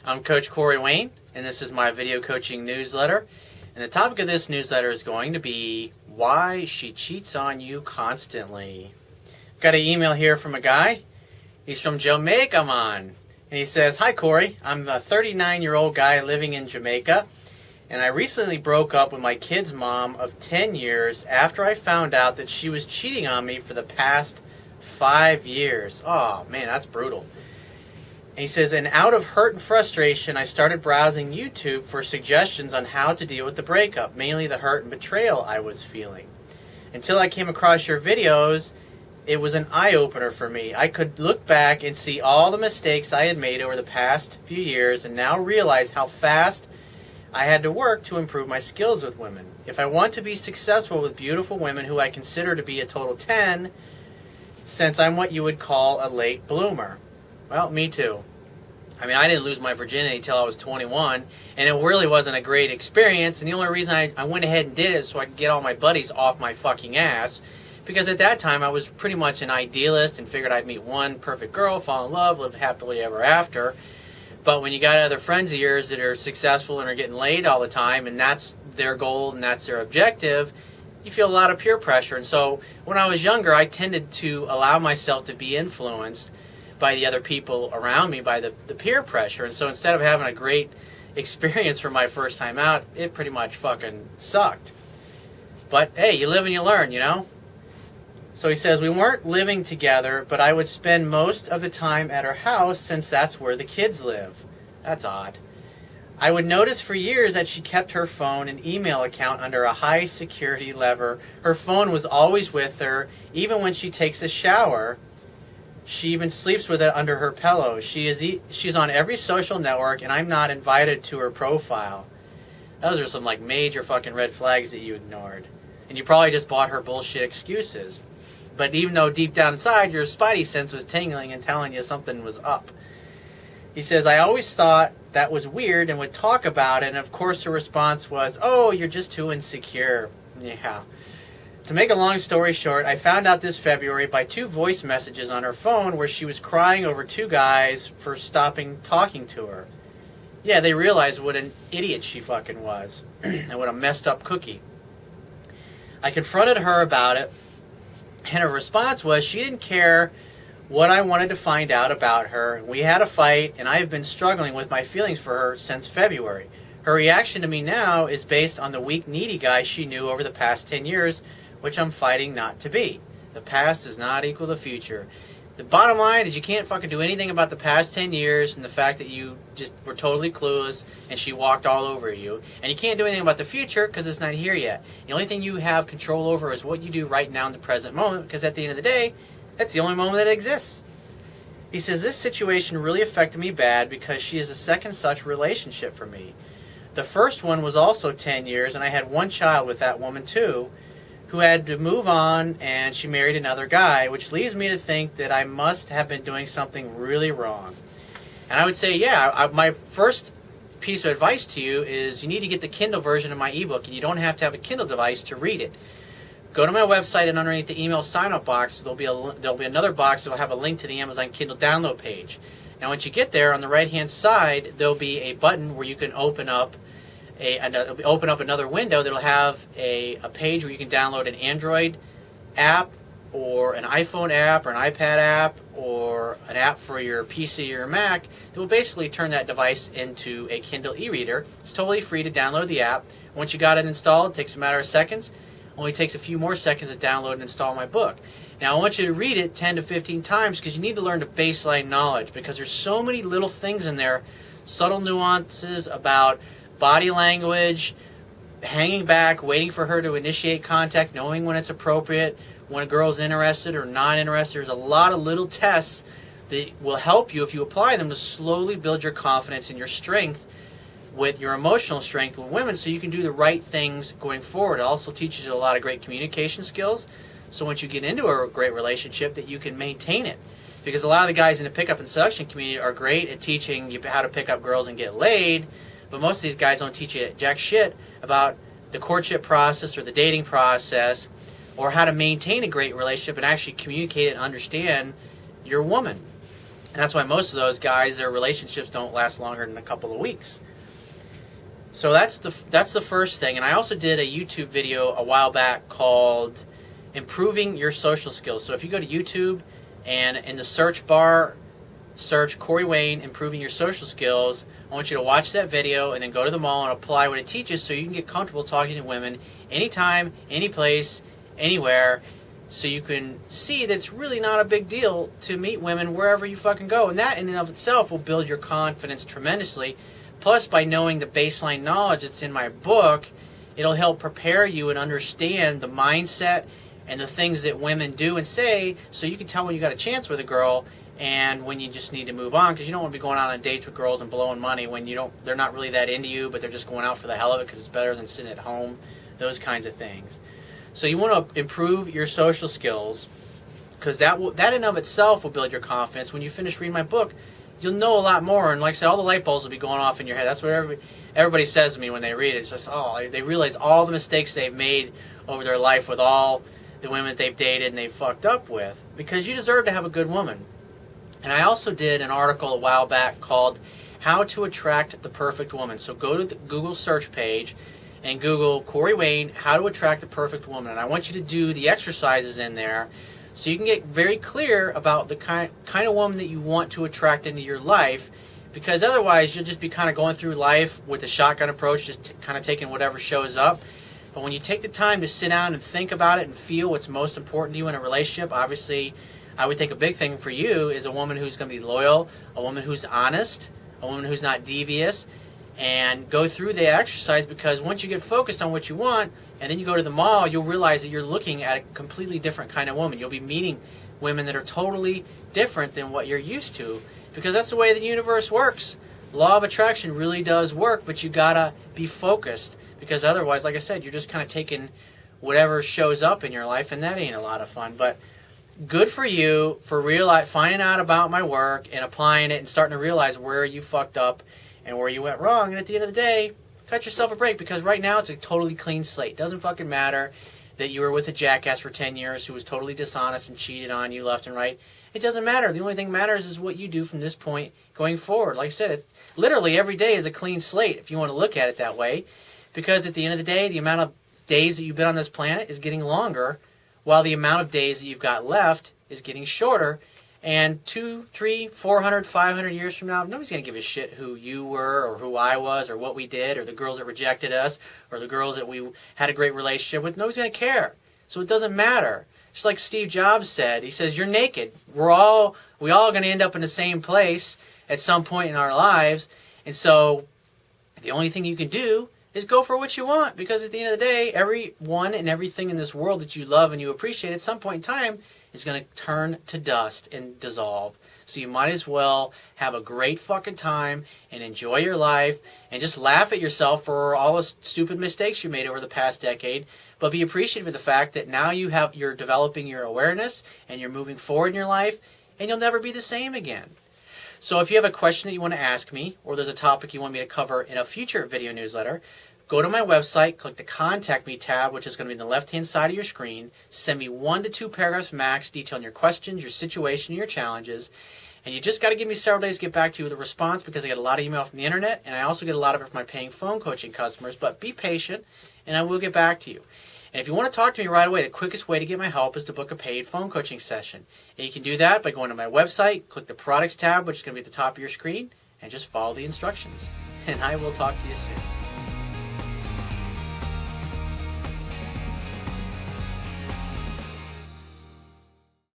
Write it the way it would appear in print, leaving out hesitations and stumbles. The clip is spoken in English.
I'm Coach Corey Wayne, and this is my video coaching newsletter. And the topic of this newsletter is going to be why she cheats on you constantly. Got an email here from a guy. He's from Jamaica, man. And he says, "Hi, Corey. I'm a 39-year-old guy living in Jamaica, and I recently broke up with my kid's mom of 10 years after I found out that she was cheating on me for the past 5 years. Oh, man, that's brutal. And he says, and out of hurt and frustration, I started browsing YouTube for suggestions on how to deal with the breakup, mainly the hurt and betrayal I was feeling. Until I came across your videos, it was an eye-opener for me. I could look back and see all the mistakes I had made over the past few years and now realize how fast I had to work to improve my skills with women. If I want to be successful with beautiful women who I consider to be a total 10, since I'm what you would call a late bloomer." Well, me too. I mean, I didn't lose my virginity until I was 21, and it really wasn't a great experience, and the only reason I went ahead and did it is so I could get all my buddies off my fucking ass, because at that time I was pretty much an idealist and figured I'd meet one perfect girl, fall in love, live happily ever after. But when you got other friends of yours that are successful and are getting laid all the time, and that's their goal and that's their objective, you feel a lot of peer pressure. And so when I was younger, I tended to allow myself to be influenced by the other people around me, by the peer pressure. And so instead of having a great experience for my first time out, it pretty much fucking sucked. But hey, you live and you learn, you know? So he says, we weren't living together, but I would spend most of the time at her house since that's where the kids live. That's odd. I would notice for years that she kept her phone and email account under a high security lever. Her phone was always with her, even when she takes a shower. She even sleeps with it under her pillow. She's on every social network, and I'm not invited to her profile. Those are some like major fucking red flags that you ignored. And you probably just bought her bullshit excuses. But even though deep down inside your spidey sense was tingling and telling you something was up. He says, I always thought that was weird and would talk about it, and of course her response was, oh, you're just too insecure. Yeah. To make a long story short, I found out this February by 2 voice messages on her phone where she was crying over 2 guys for stopping talking to her. Yeah, they realized what an idiot she fucking was and what a messed up cookie. I confronted her about it, and her response was she didn't care what I wanted to find out about her. We had a fight, and I have been struggling with my feelings for her since February. Her reaction to me now is based on the weak, needy guy she knew over the past 10 years, which I'm fighting not to be. The past does not equal the future. The bottom line is you can't fucking do anything about the past 10 years and the fact that you just were totally clueless and she walked all over you. And you can't do anything about the future because it's not here yet. The only thing you have control over is what you do right now in the present moment, because at the end of the day, that's the only moment that exists. He says, this situation really affected me bad because she is the second such relationship for me. The first one was also 10 years, and I had 1 child with that woman too, who had to move on, and she married another guy, which leads me to think that I must have been doing something really wrong. And I would say, yeah, my first piece of advice to you is you need to get the Kindle version of my ebook, and you don't have to have a Kindle device to read it. Go to my website, and underneath the email sign-up box, there'll be another box that will have a link to the Amazon Kindle download page. Now, once you get there, on the right-hand side, there'll be a button where you can open up another window that'll have a page where you can download an Android app or an iPhone app or an iPad app or an app for your PC or your Mac that will basically turn that device into a Kindle e-reader. It's totally free to download the app. Once you got it installed, it takes a matter of seconds. Only takes a few more seconds to download and install my book. Now, I want you to read it 10 to 15 times because you need to learn the baseline knowledge, because there's so many little things in there, subtle nuances about body language, hanging back, waiting for her to initiate contact, knowing when it's appropriate, when a girl's interested or not interested. There's a lot of little tests that will help you, if you apply them, to slowly build your confidence and your strength with your emotional strength with women so you can do the right things going forward. It also teaches you a lot of great communication skills, so once you get into a great relationship that you can maintain it. Because a lot of the guys in the pickup and seduction community are great at teaching you how to pick up girls and get laid, but most of these guys don't teach you jack shit about the courtship process or the dating process or how to maintain a great relationship and actually communicate and understand your woman. And that's why most of those guys, their relationships don't last longer than a couple of weeks. So that's the first thing. And I also did a YouTube video a while back called Improving Your Social Skills. So if you go to YouTube and in the search bar, search Corey Wayne, Improving Your Social Skills, I want you to watch that video and then go to the mall and apply what it teaches so you can get comfortable talking to women anytime, any place, anywhere, so you can see that it's really not a big deal to meet women wherever you fucking go. And that in and of itself will build your confidence tremendously. Plus, by knowing the baseline knowledge that's in my book, it'll help prepare you and understand the mindset and the things that women do and say, so you can tell when you got a chance with a girl and when you just need to move on, because you don't want to be going out on dates with girls and blowing money when they're not really that into you, but they're just going out for the hell of it because it's better than sitting at home, those kinds of things. So you want to improve your social skills, because that in and of itself will build your confidence. When you finish reading my book, you'll know a lot more, and like I said, all the light bulbs will be going off in your head. That's what everybody says to me when they read it. It's just, they realize all the mistakes they've made over their life with all the women that they've dated and they've fucked up with, because you deserve to have a good woman. And I also did an article a while back called How to Attract the Perfect Woman. So go to the Google search page and Google Corey Wayne, How to Attract the Perfect Woman. And I want you to do the exercises in there so you can get very clear about the kind of woman that you want to attract into your life, because otherwise you'll just be kind of going through life with a shotgun approach, just kind of taking whatever shows up. But when you take the time to sit down and think about it and feel what's most important to you in a relationship, obviously I would think a big thing for you is a woman who's going to be loyal, a woman who's honest, a woman who's not devious, and go through the exercise, because once you get focused on what you want and then you go to the mall, you'll realize that you're looking at a completely different kind of woman. You'll be meeting women that are totally different than what you're used to, because that's the way the universe works. Law of attraction really does work, but you gotta be focused, because otherwise, like I said, you're just kind of taking whatever shows up in your life, and that ain't a lot of fun. But good for you for finding out about my work and applying it and starting to realize where you fucked up and where you went wrong. And at the end of the day, cut yourself a break, because right now it's a totally clean slate. It doesn't fucking matter that you were with a jackass for 10 years who was totally dishonest and cheated on you left and right. It doesn't matter. The only thing that matters is what you do from this point going forward. Like I said, it's literally every day is a clean slate if you want to look at it that way, because at the end of the day, the amount of days that you've been on this planet is getting longer, while the amount of days that you've got left is getting shorter. And 200, 300, 400, 500 years from now, nobody's going to give a shit who you were or who I was or what we did or the girls that rejected us or the girls that we had a great relationship with. Nobody's going to care. So it doesn't matter. Just like Steve Jobs said, he says, you're naked. We all going to end up in the same place at some point in our lives. And so the only thing you can do is go for what you want, because at the end of the day, everyone and everything in this world that you love and you appreciate at some point in time is going to turn to dust and dissolve. So you might as well have a great fucking time and enjoy your life and just laugh at yourself for all the stupid mistakes you made over the past decade, but be appreciative of the fact that now you're developing your awareness and you're moving forward in your life, and you'll never be the same again. So if you have a question that you want to ask me, or there's a topic you want me to cover in a future video newsletter, go to my website, click the Contact Me tab, which is going to be on the left-hand side of your screen. Send me 1 to 2 paragraphs max detailing your questions, your situation, and your challenges. And you just got to give me several days to get back to you with a response, because I get a lot of email from the internet, and I also get a lot of it from my paying phone coaching customers. But be patient, and I will get back to you. And if you want to talk to me right away, the quickest way to get my help is to book a paid phone coaching session. And you can do that by going to my website, click the Products tab, which is going to be at the top of your screen, and just follow the instructions. And I will talk to you soon.